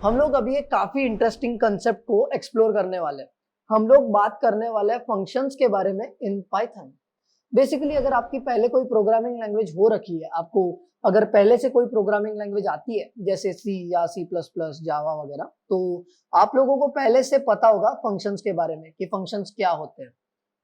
हम लोग अभी एक काफी इंटरेस्टिंग कंसेप्ट को एक्सप्लोर करने वाले हैं। हम लोग बात करने वाले हैं फंक्शंस के बारे में इन पाइथन। बेसिकली अगर आपकी पहले कोई प्रोग्रामिंग लैंग्वेज हो रखी है, आपको अगर पहले से कोई प्रोग्रामिंग लैंग्वेज आती है जैसे सी या सी प्लस प्लस जावा वगैरह, तो आप लोगों को पहले से पता होगा फंक्शंस के बारे में कि फंक्शंस क्या होते हैं,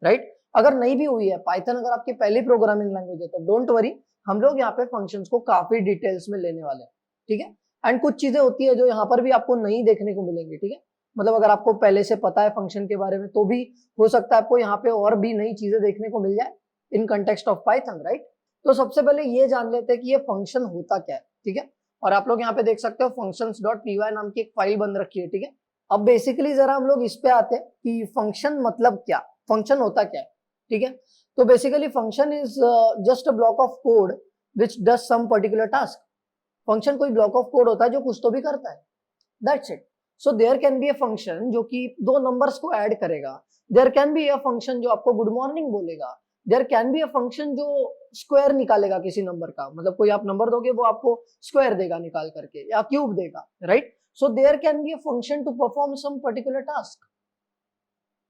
राइट। अगर नहीं भी हुई है पाइथन, अगर आपकी पहली प्रोग्रामिंग लैंग्वेज है तो डोंट वरी, हम लोग यहाँ पे फंक्शंस को काफी डिटेल्स में लेने वाले हैं, ठीक है। एंड कुछ चीजें होती है जो यहाँ पर भी आपको नहीं देखने को मिलेंगी, ठीक है। मतलब अगर आपको पहले से पता है फंक्शन के बारे में तो भी हो सकता है आपको यहाँ पे और भी नई चीजें देखने को मिल जाए in context of Python, right. तो सबसे पहले ये जान लेते हैं कि ये फंक्शन होता क्या है, ठीक है। और आप लोग यहाँ पे देख सकते हो functions.py नाम की एक फाइल बन रखी है, ठीक है। अब बेसिकली जरा हम लोग इस पे आते हैं कि फंक्शन मतलब क्या, फंक्शन होता क्या है, ठीक है। तो basically function is just a block of code which does some particular task. Function कोई ब्लॉक ऑफ कोड होता है जो कुछ तो भी करता है, that's it. So there can be a function जो कि दो नंबर्स को ऐड करेगा, there can be a function जो आपको गुड मॉर्निंग बोलेगा, there can be a function जो स्क्वायर निकालेगा किसी नंबर का, मतलब कोई आप नंबर दोगे वो आपको स्क्वायर देगा निकाल करके या क्यूब देगा, right. So there can be a function to perform some particular task,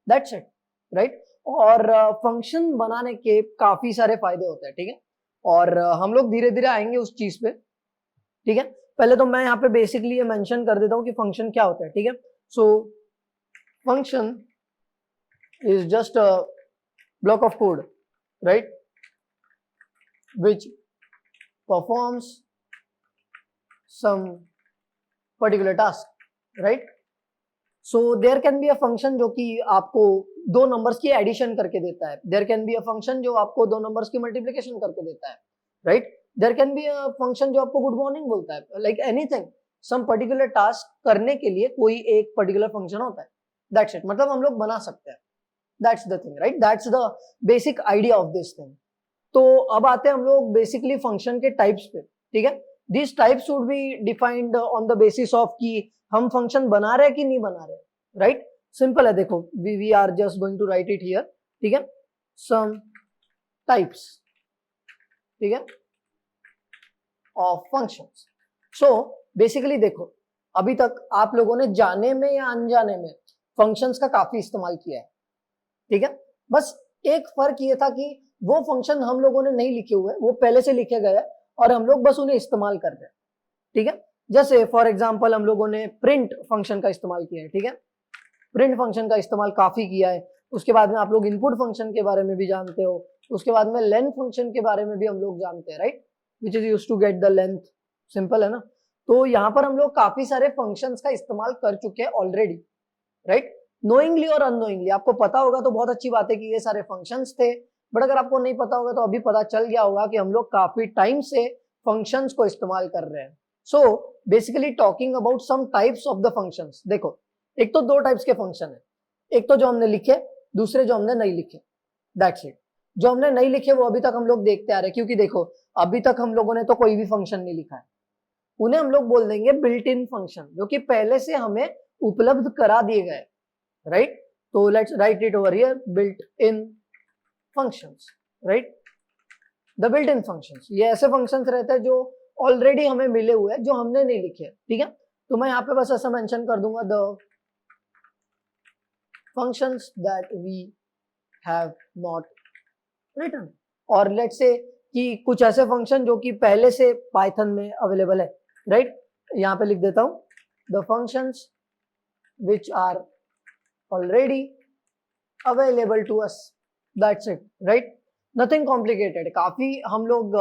that's it, right. और फंक्शन बनाने के काफी सारे फायदे होते हैं, ठीक है। और हम लोग धीरे धीरे आएंगे उस चीज पे, ठीक है। पहले तो मैं यहाँ पे बेसिकली ये मेंशन कर देता हूँ कि फंक्शन क्या होता है, ठीक है। So function is just a block of code, right, which performs some particular task, right. So there can be a function जो कि आपको दो नंबर्स की एडिशन करके देता है, there can be a function जो आपको दो नंबर्स की मल्टीप्लिकेशन करके देता है, right. There can be a function जो आपको गुड मॉर्निंग बोलता है, like anything, some particular task करने के लिए कोई एक पर्टिकुलर फंक्शन होता है, दैट्स इट। मतलब हम लोग बना सकते हैं, that's the thing, right, that's the basic idea of this thing. तो अब आते हैं हम लोग बेसिकली फंक्शन के टाइप्स पे, ठीक है। This types would be defined on the basis of कि हम फंक्शन बना रहे हैं कि नहीं बना रहे, राइट। सिंपल है, देखो we are just going to write it here, ठीक है। सम टाइप्स, ठीक है, ऑफ फंक्शंस। सो बेसिकली देखो, अभी तक आप लोगों ने जाने में या अनजाने में फंक्शंस का काफी इस्तेमाल किया है, ठीक है। बस एक फर्क ये था कि वो फंक्शन हम लोगों ने नहीं लिखे हुए, वो पहले से लिखे गए और हम लोग बस उन्हें इस्तेमाल कर रहे हैं, ठीक है। जैसे फॉर एग्जांपल हम लोगों ने प्रिंट फंक्शन का इस्तेमाल किया है, ठीक है। प्रिंट फंक्शन का इस्तेमाल काफी किया है। उसके बाद में आप लोग इनपुट फंक्शन के बारे में भी जानते हो, उसके बाद में लेंथ फंक्शन के बारे में भी हम लोग जानते हैं, right, which is used to get the length. Simple है ना। तो यहाँ पर हम लोग काफी सारे फंक्शंस का इस्तेमाल कर चुके हैं ऑलरेडी, राइट, नोइंगली और अननोइंगली। आपको पता होगा तो बहुत अच्छी बात है कि ये सारे फंक्शंस थे, बट अगर आपको नहीं पता होगा तो अभी पता चल गया होगा कि हम लोग काफी टाइम से फंक्शंस को इस्तेमाल कर रहे हैं। So basically talking about some types of the functions. देखो, एक तो दो टाइप्स के फंक्शन है, एक तो जो हमने लिखे, दूसरे जो हमने नहीं लिखे, दैट्स इट। जो हमने नहीं लिखे वो अभी तक हम लोग देखते आ रहे हैं, क्योंकि देखो अभी तक हम लोगों ने तो कोई भी फंक्शन नहीं लिखा है, उन्हें हम लोग बोल देंगे बिल्ट इन फंक्शन, जो कि पहले से हमें उपलब्ध करा दिए गए, राइट। तो let's write it over here, built in functions, right. The built in functions, ये ऐसे फंक्शंस रहते हैं जो ऑलरेडी हमें मिले हुए हैं, जो हमने नहीं लिखे, ठीक है। तो मैं यहाँ पे बस ऐसा मेंशन कर दूंगा, the functions that we have not written. और लेट्स से कि कुछ ऐसे फंक्शन जो कि पहले से पाइथन में अवेलेबल है, राइट। यहाँ पे लिख देता हूँ, the functions which are already available to us, that's it, right, nothing complicated. काफी हम लोग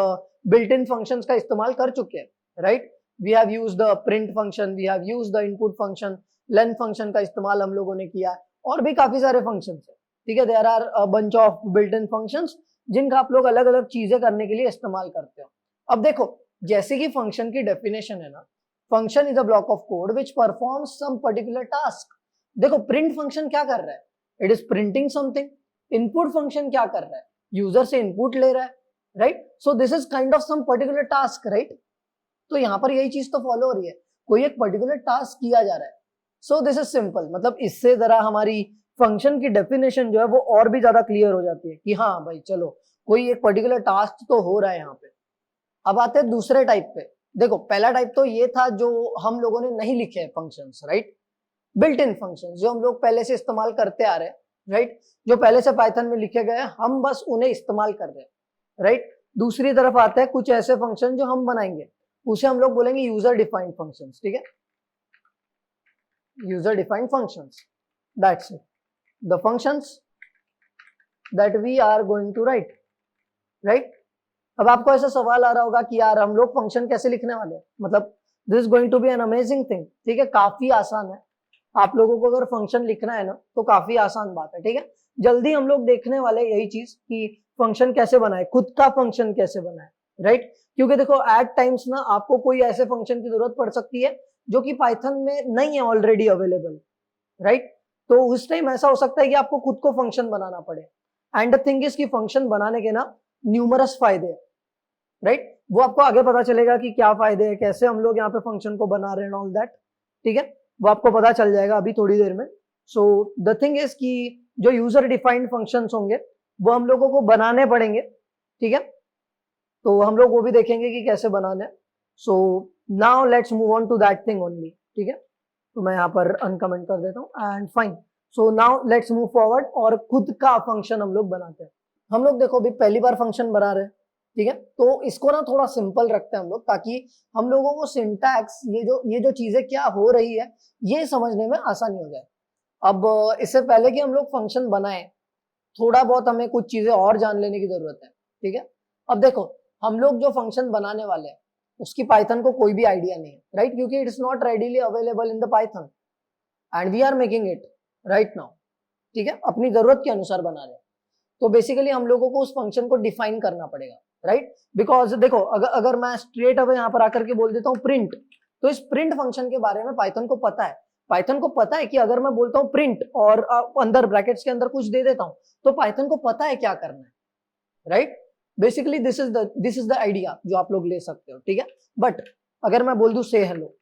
बिल्ट इन फंक्शंस का इस्तेमाल कर चुके हैं, right. We have used the print function, we have used the input function, length function का इस्तेमाल हम लोगों ने किया है, और भी काफी सारे फंक्शंस है, ठीक है। There are a bunch of built in functions जिनका आप लोग अलग अलग चीजें करने के लिए इस्तेमाल करते हो। अब देखो, जैसे कि फंक्शन की डेफिनेशन है ना, function is a block of code which performs some particular task. देखो प्रिंट फंक्शन क्या कर रहा है, it is printing something. Input function क्या कर रहा है, यूजर से इनपुट ले रहा है, right. So this is kind of some particular task, right. तो यहाँ पर यही चीज तो फॉलो हो रही है, कोई एक पर्टिकुलर टास्क किया जा रहा है। सो दिस इज सिंपल, मतलब इससे जरा हमारी फंक्शन की डेफिनेशन जो है वो और भी ज्यादा क्लियर हो जाती है कि हाँ भाई चलो कोई एक पर्टिकुलर टास्क तो हो रहा है यहाँ पे। अब आते हैं दूसरे टाइप पे, देखो पहला टाइप तो ये था जो हम लोगों ने नहीं लिखे हैं functions, right, built in functions जो हम लोग पहले से इस्तेमाल करते आ रहे हैं, राइट, जो पहले से पाइथन में लिखे गए हैं, हम बस उन्हें इस्तेमाल कर रहे हैं, राइट। दूसरी तरफ आते हैं कुछ ऐसे फंक्शन जो हम बनाएंगे, उसे हम लोग बोलेंगे यूजर डिफाइंड फंक्शंस, ठीक है, user defined functions, that's it, the functions that we are going to write, right. अब आपको ऐसा सवाल आ रहा होगा कि यार हम लोग फंक्शन कैसे लिखने वाले हैं, मतलब this is going to be an amazing thing, ठीक है, काफी आसान है। आप लोगों को अगर फंक्शन लिखना है ना तो काफी आसान बात है, ठीक है। जल्दी हम लोग देखने वाले यही चीज कि फंक्शन कैसे बनाए, खुद का फंक्शन कैसे बनाए, राइट। क्योंकि देखो एट टाइम्स ना आपको कोई ऐसे फंक्शन की जरूरत पड़ सकती है जो कि पाइथन में नहीं है ऑलरेडी अवेलेबल, राइट। तो उस टाइम ऐसा हो सकता है कि आपको खुद को फंक्शन बनाना पड़े। एंड द थिंग इज कि फंक्शन बनाने के ना न्यूमरस फायदे हैं, राइट, वो आपको आगे पता चलेगा कि क्या फायदे हैं, कैसे हम लोग यहाँ पे फंक्शन को बना रहे हैं, ऑल दैट, ठीक है, वो आपको पता चल जाएगा अभी थोड़ी देर में। सो द थिंग इज कि जो यूजर डिफाइंड फंक्शंस होंगे वो हम लोगों को बनाने पड़ेंगे, ठीक है, तो हम लोग वो भी देखेंगे कि कैसे बनाने। So now let's move on to that thing only, ठीक है, तो मैं यहाँ पर अनकमेंट कर देता हूँ and fine. So now let's move forward और खुद का फंक्शन हम लोग बनाते हैं। हम लोग देखो अभी पहली बार फंक्शन बना रहे हैं, ठीक है, तो इसको ना थोड़ा सिंपल रखते हैं हम लोग ताकि हम लोगों को सिंटैक्स ये जो चीजें क्या हो रही है ये समझने में आसानी हो जाए। अब इससे पहले कि हम लोग फंक्शन बनाए थोड़ा बहुत हमें कुछ चीजें और जान लेने की जरूरत है, ठीक है। अब देखो हम लोग जो फंक्शन बनाने वाले हैं उसकी पाइथन को कोई भी आइडिया नहीं है, राइट, क्योंकि it's not readily available in the Python and we are making it right now, ठीक है, अपनी जरूरत के अनुसार बना रहे हैं। तो बेसिकली हम लोगों को उस फंक्शन को डिफाइन करना पड़ेगा, राइट, बिकॉज देखो अगर मैं स्ट्रेट अवे यहाँ पर आकर के बोल देता हूँ प्रिंट, तो इस प्रिंट फंक्शन के बारे में पाइथन को पता है। पाइथन को पता है कि अगर मैं बोलता हूँ प्रिंट और अंदर ब्रैकेट्स के अंदर कुछ दे देता हूँ तो पाइथन को पता है क्या करना है, right. Basically this is the idea जो आप लोग ले सकते हो, ठीक है। बट अगर मैं बोल दूं से हेलो,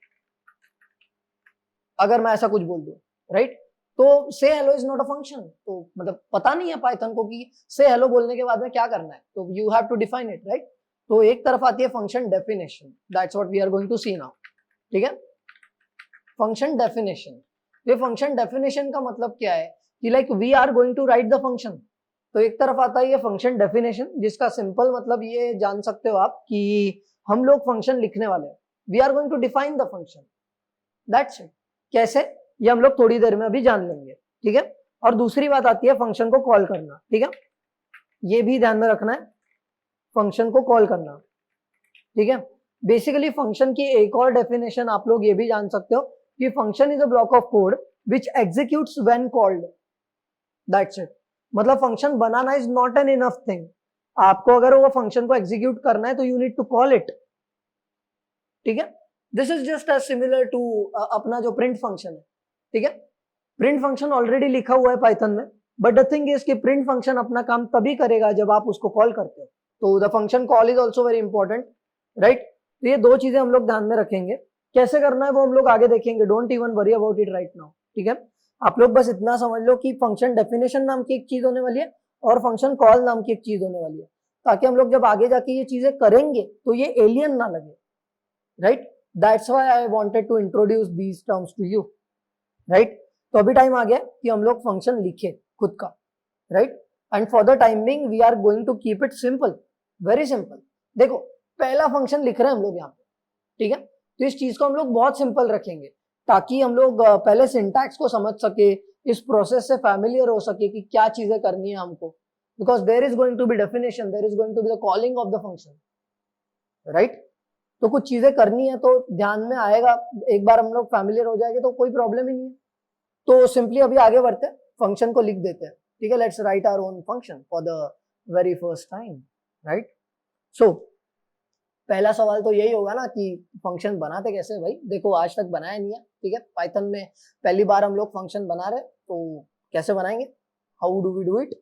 अगर मैं ऐसा कुछ बोल दूं, राइट, तो से hello is not a function, तो मतलब पता नहीं है पाइथन को कि से हेलो बोलने के बाद में क्या करना है, तो you have to define it, right. तो एक तरफ आती है function definition, that's what we are going to see now, ठीक है, फंक्शन डेफिनेशन। ये फंक्शन डेफिनेशन का मतलब क्या है कि like we are going to write the function. तो एक तरफ आता है ये फंक्शन डेफिनेशन जिसका सिंपल मतलब ये जान सकते हो आप कि हम लोग फंक्शन लिखने वाले हैं, we are going to define the function, that's it. कैसे ये हम लोग थोड़ी देर में अभी जान लेंगे, ठीक है। और दूसरी बात आती है फंक्शन को कॉल करना, ठीक है, ये भी ध्यान में रखना है, फंक्शन को कॉल करना, ठीक है। बेसिकली फंक्शन की एक और डेफिनेशन आप लोग ये भी जान सकते हो कि function is a block of code which executes when called, that's it. मतलब फंक्शन बनाना is not an enough thing, आपको अगर वो फंक्शन को एग्जीक्यूट करना है तो you need to call it, ठीक है। This is just as similar to अपना जो प्रिंट फंक्शन है, ठीक है। प्रिंट फंक्शन ऑलरेडी लिखा हुआ है पाइथन में, बट द थिंग इज कि प्रिंट फंक्शन अपना काम तभी करेगा जब आप उसको कॉल करते हो, तो the function call is also very important, right. तो ये दो चीजें हम लोग ध्यान में रखेंगे, कैसे करना है वो हम लोग आगे देखेंगे, don't even worry about it right now, ठीक है। आप लोग बस इतना समझ लो कि फंक्शन डेफिनेशन नाम की एक चीज होने वाली है और फंक्शन कॉल नाम की एक चीज होने वाली है, ताकि हम लोग जब आगे जाके ये चीजें करेंगे तो ये एलियन ना लगे, right. That's why I wanted to introduce these terms to you, right. तो अभी टाइम आ गया कि हम लोग फंक्शन लिखे खुद का, right, and for the time being we are going to keep it simple, very simple. देखो पहला फंक्शन लिख रहे हैं हम लोग यहाँ पे, ठीक है, तो इस चीज को हम लोग बहुत सिंपल रखेंगे ताकि हम लोग पहले सिंटैक्स को समझ सके, इस प्रोसेस से फैमिलियर हो सके कि क्या चीजें करनी है हमको, because there is going to be definition, there is going to be the calling of the function, right. तो कुछ चीजें करनी है तो ध्यान में आएगा, एक बार हम लोग फैमिलियर हो जाएंगे तो कोई प्रॉब्लम ही नहीं है। तो सिंपली अभी आगे बढ़ते हैं, फंक्शन को लिख देते हैं, ठीक है, let's write our own function for the very first time, right. So पहला सवाल तो यही होगा ना कि फंक्शन बनाते कैसे भाई, देखो आज तक बनाया नहीं है, ठीक है, पाइथन में पहली बार हम लोग फंक्शन बना रहे, तो कैसे बनाएंगे, how do we do it.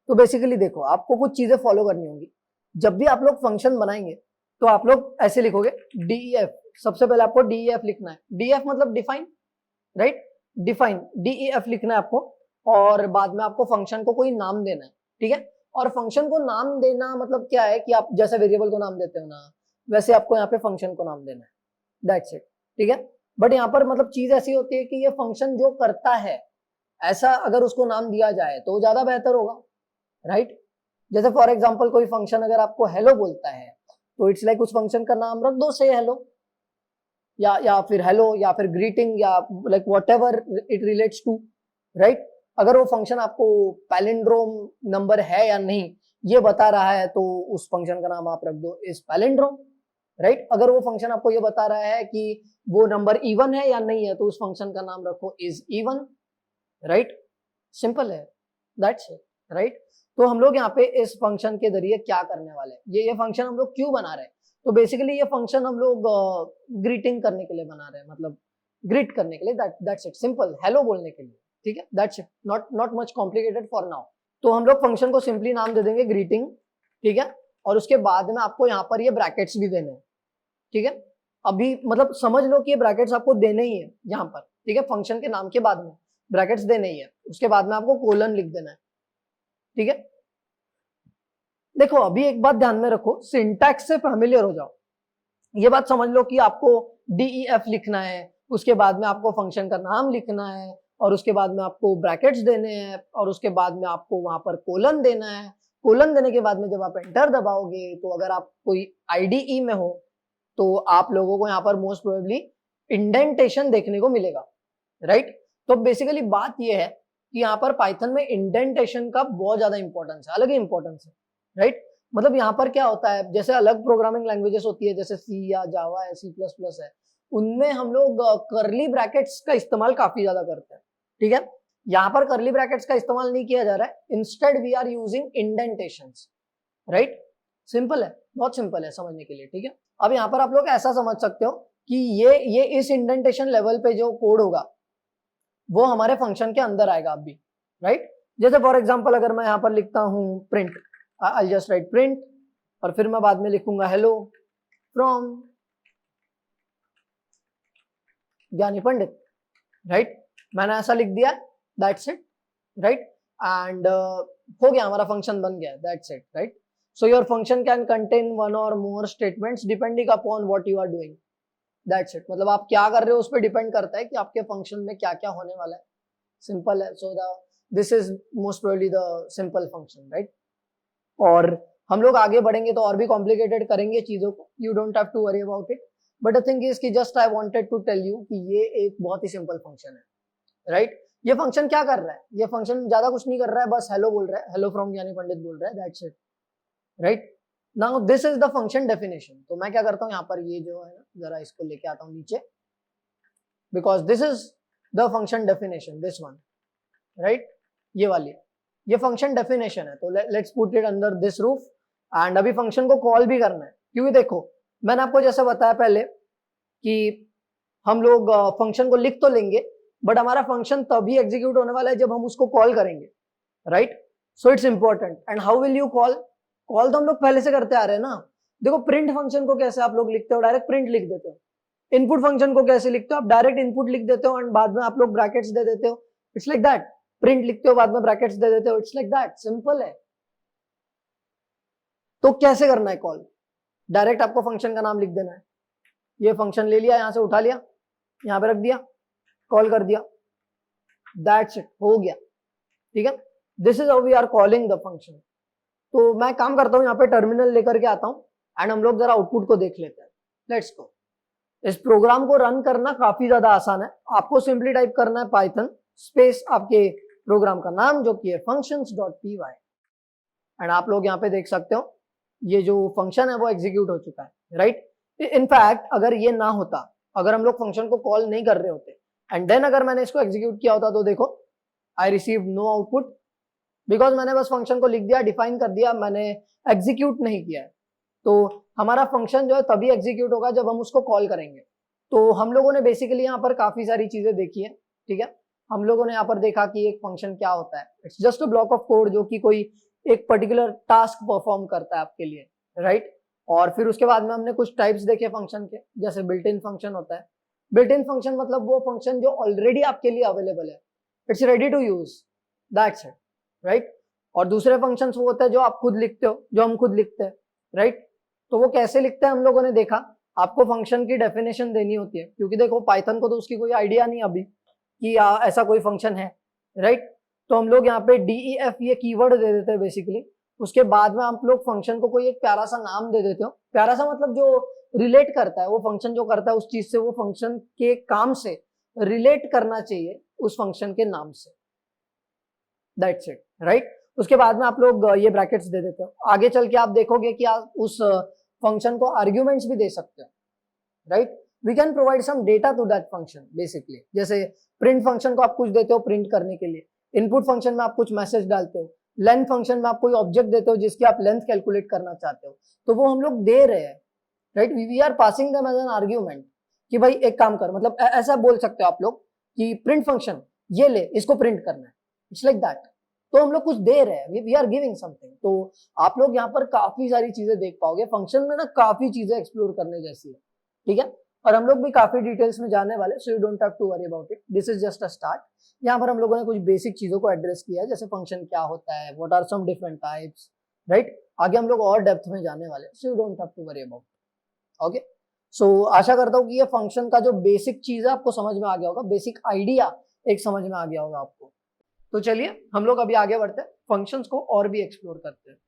तो बेसिकली देखो आपको कुछ चीजें फॉलो करनी होंगी, जब भी आप लोग फंक्शन बनाएंगे तो आप लोग ऐसे लिखोगे DEF, सबसे पहले आपको DEF लिखना है, DEF मतलब डिफाइन, राइट, डिफाइन, DEF लिखना है आपको, और बाद में आपको फंक्शन को कोई नाम देना है, ठीक है। और फंक्शन को नाम देना मतलब क्या है कि आप जैसे वेरिएबल को नाम देते हो ना, वैसे आपको यहाँ पे फंक्शन को नाम देना है, दैट्स इट, ठीक है। बट यहाँ पर मतलब चीज ऐसी होती है कि ये फंक्शन जो करता है ऐसा अगर उसको नाम दिया जाए तो ज्यादा बेहतर होगा, राइट। जैसे फॉर एग्जाम्पल कोई फंक्शन अगर आपको हेलो बोलता है तो इट्स लाइक उस फंक्शन का नाम रख दो से हेलो, या फिर हेलो या फिर ग्रीटिंग या like whatever it relates to, right. अगर वो फंक्शन आपको पैलिंड्रोम नंबर है या नहीं ये बता रहा है तो उस फंक्शन का नाम आप रख दो इस पैलिंड्रोम, राइट। अगर वो फंक्शन आपको ये बता रहा है कि वो नंबर इवन है या नहीं है तो उस फंक्शन का नाम रखो इज इवन, राइट। सिंपल है, दैट्स इट, राइट। तो हम लोग यहाँ पे इस फंक्शन के जरिए क्या करने वाले हैं, ये फंक्शन हम लोग क्यों बना रहे हैं, तो बेसिकली ये फंक्शन हम लोग ग्रीटिंग करने के लिए बना रहे हैं, मतलब ग्रीट करने के लिए, दैट्स इट, सिंपल, हेलो बोलने के लिए, ठीक है, that's it, not much complicated for now. तो हम लोग फंक्शन को सिंपली नाम दे देंगे ग्रीटिंग, ठीक है, और उसके बाद में आपको यहाँ पर ये ब्रैकेट्स भी देने हैं, ठीक है। अभी मतलब समझ लो कि ये ब्रैकेट्स आपको देने ही है यहाँ पर, ठीक है, फंक्शन के नाम के बाद में ब्रैकेट्स देने ही है, उसके बाद में आपको कोलन लिख देना है, ठीक है। देखो अभी एक बात ध्यान में रखो, सिंटैक्स से फैमिलियर हो जाओ, ये बात समझ लो कि आपको DEF लिखना है, उसके बाद में आपको फंक्शन का नाम लिखना है, और उसके बाद में आपको ब्रैकेट्स देने हैं, और उसके बाद में आपको वहां पर कोलन देना है। कोलन देने के बाद में जब आप एंटर दबाओगे तो अगर आप कोई IDE में हो तो आप लोगों को यहाँ पर मोस्ट प्रोबेबली इंडेंटेशन देखने को मिलेगा, राइट। तो बेसिकली बात यह है कि यहाँ पर पाइथन में इंडेंटेशन का बहुत ज्यादा इंपॉर्टेंस है, अलग ही इंपॉर्टेंस है, राइट। मतलब यहाँ पर क्या होता है, जैसे अलग प्रोग्रामिंग लैंग्वेजेस होती है जैसे सी या जावा है, C++ है, उनमें हम लोग करली ब्रैकेट्स का इस्तेमाल काफी ज्यादा करते हैं, ठीक है। यहाँ पर करली ब्रैकेट्स का इस्तेमाल नहीं किया जा रहा है, instead we are using indentations, right. Simple है, बहुत सिंपल है समझने के लिए, ठीक है। अब यहाँ पर आप लोग ऐसा समझ सकते हो कि ये इस इंडेंटेशन लेवल पे जो कोड होगा वो हमारे फंक्शन के अंदर आएगा अभी, राइट। जैसे फॉर एग्जांपल अगर मैं यहाँ पर लिखता हूँ print, I just right print, और फिर मैं बाद में लिखूंगा हेलो फ्रॉम ज्ञानी पंडित, राइट। मैंने ऐसा लिख दिया, दैट्स इट, राइट, एंड हो गया, हमारा फंक्शन बन गया, that's it, right. So your function can contain one और more statements depending upon what you are doing, that's it. मतलब आप क्या कर रहे हो उस पर डिपेंड करता है कि आपके फंक्शन में क्या क्या होने वाला है, सिंपल है। सो this is most probably the simple function, right. और हम लोग आगे बढ़ेंगे तो और भी कॉम्प्लिकेटेड करेंगे चीजों को, you don't have to worry about it, but the thing is कि just I wanted to tell you कि ये एक बहुत ही सिंपल फंक्शन है, राइट। ये फंक्शन क्या कर रहा है, ये फंक्शन ज्यादा कुछ नहीं कर रहा है, बस हेलो बोल रहा है, हेलो फ्रॉम ज्ञानी पंडित बोल रहा है, that's it, right. Now this is the function definition. तो मैं क्या करता हूँ यहाँ पर ये जो है ना, जरा इसको लेके आता हूँ नीचे, because this is the function definition, this one, right, ये वाली, ये फंक्शन डेफिनेशन है। तो let's put it under this roof, and अभी फंक्शन को कॉल भी करना है, क्योंकि देखो मैंने आपको जैसे बताया पहले कि हम लोग फंक्शन को लिख तो लेंगे बट हमारा फंक्शन तभी एग्जीक्यूट होने वाला है जब हम उसको कॉल करेंगे, right. So it's important, and how will you call, call तो हम लोग पहले से करते आ रहे हैं ना। देखो प्रिंट फंक्शन को कैसे आप लोग लिखते हो, डायरेक्ट प्रिंट लिख देते हो। इनपुट फंक्शन को कैसे लिखते हो, आप डायरेक्ट इनपुट लिख देते हो एंड बाद में आप लोग ब्रैकेट्स दे देते हो, इट्स लाइक दैट। प्रिंट लिखते हो बाद में ब्रैकेट्स दे देते हो, इट्स लाइक दैट, सिंपल है। तो कैसे करना है कॉल, डायरेक्ट आपको फंक्शन का नाम लिख देना है, ये फंक्शन ले लिया, यहां से उठा लिया, यहां पे रख दिया, कॉल कर दिया, दैट्स इट, हो गया, ठीक है। This is how we are calling the function. तो मैं काम करता हूं, यहाँ पे टर्मिनल लेकर के आता हूं एंड हम लोग जरा आउटपुट को देख लेते हैं, लेट्स गो। इस प्रोग्राम को रन करना काफी ज्यादा आसान है, आपको सिंपली टाइप करना है पाइथन स्पेस आपके प्रोग्राम का नाम जो कि है functions.py, एंड आप लोग यहाँ पे देख सकते हो ये जो फंक्शन है वो एग्जीक्यूट हो चुका है, राइट। इनफैक्ट अगर ये ना होता, अगर हम लोग फंक्शन को कॉल नहीं कर रहे होते एंड देन अगर मैंने इसको एग्जीक्यूट किया होता तो देखो I receive no output, because मैंने बस फंक्शन को लिख दिया, डिफाइन कर दिया, मैंने एग्जीक्यूट नहीं किया है। तो हमारा फंक्शन जो है तभी एग्जीक्यूट होगा जब हम उसको कॉल करेंगे। तो हम लोगों ने बेसिकली यहाँ पर काफी सारी चीजें देखी है, ठीक है। हम लोगों ने यहाँ पर देखा कि एक फंक्शन क्या होता है, it's just a block of code जो कि कोई एक पर्टिकुलर टास्क परफॉर्म करता है आपके लिए, राइट। और फिर उसके बाद में हमने कुछ टाइप्स देखे फंक्शन के, जैसे बिल्ट इन फंक्शन होता है। बिल्ट इन फंक्शन मतलब वो फंक्शन जो ऑलरेडी आपके लिए अवेलेबल है, it's ready to use, that's it, right. और दूसरे फंक्शंस वो होते हैं जो आप खुद लिखते हो, जो हम खुद लिखते हैं, राइट। तो वो कैसे लिखते हैं हम लोगों ने देखा। आपको फंक्शन की डेफिनेशन देनी होती है, क्योंकि देखो पाइथन को तो उसकी कोई आइडिया नहीं अभी कि ऐसा कोई फंक्शन है, राइट। तो हम लोग यहाँ पे DEF ये कीवर्ड दे देते हैं बेसिकली। उसके बाद में आप लोग फंक्शन को कोई एक प्यारा सा नाम दे देते हो। प्यारा सा मतलब जो रिलेट करता है, वो फंक्शन जो करता है उस चीज से, वो फंक्शन के काम से रिलेट करना चाहिए उस फंक्शन के नाम से। That's it, right. उसके बाद में आप लोग ये ब्रैकेट्स दे देते हो। आगे चल के आप देखोगे कि आप उस फंक्शन को आर्ग्यूमेंट्स भी दे सकते हो, right. We can provide some data to that function basically. जैसे प्रिंट फंक्शन को आप कुछ देते हो प्रिंट करने के लिए, इनपुट फंक्शन में आप कुछ मैसेज डालते हो, लेंथ फंक्शन में आप कोई ऑब्जेक्ट देते हो जिसकी आप लेंथ कैलकुलेट करना चाहते हो, तो वो हम लोग दे रहे हैं, right. We are passing them as an argument कि भाई एक काम कर, मतलब ऐसा बोल सकते हो आप लोग कि प्रिंट फंक्शन ये ले, इसको प्रिंट करना है, इट्स लाइक दैट। तो हम लोग कुछ दे रहे हैं, वी आर गिविंग समथिंग। तो आप लोग यहाँ पर काफी सारी चीजें देख पाओगे। फंक्शन में ना काफी चीजें एक्सप्लोर करने जैसी है, ठीक है। और हम लोग भी काफी डिटेल्स में जाने वाले, so you don't have to worry about it, this is just a start. यहाँ पर हम लोगों ने कुछ बेसिक चीजों को एड्रेस किया है, जैसे फंक्शन क्या होता है, what are some different types, right. आगे हम लोग और डेप्थ में जाने वाले, so you don't have to worry about, okay. So आशा करता हूँ कि ये फंक्शन का जो बेसिक चीज है आपको समझ में आ गया होगा, बेसिक आइडिया एक समझ में आ गया होगा आपको। तो चलिए हम लोग अभी आगे बढ़ते हैं, फंक्शंस को और भी एक्सप्लोर करते हैं।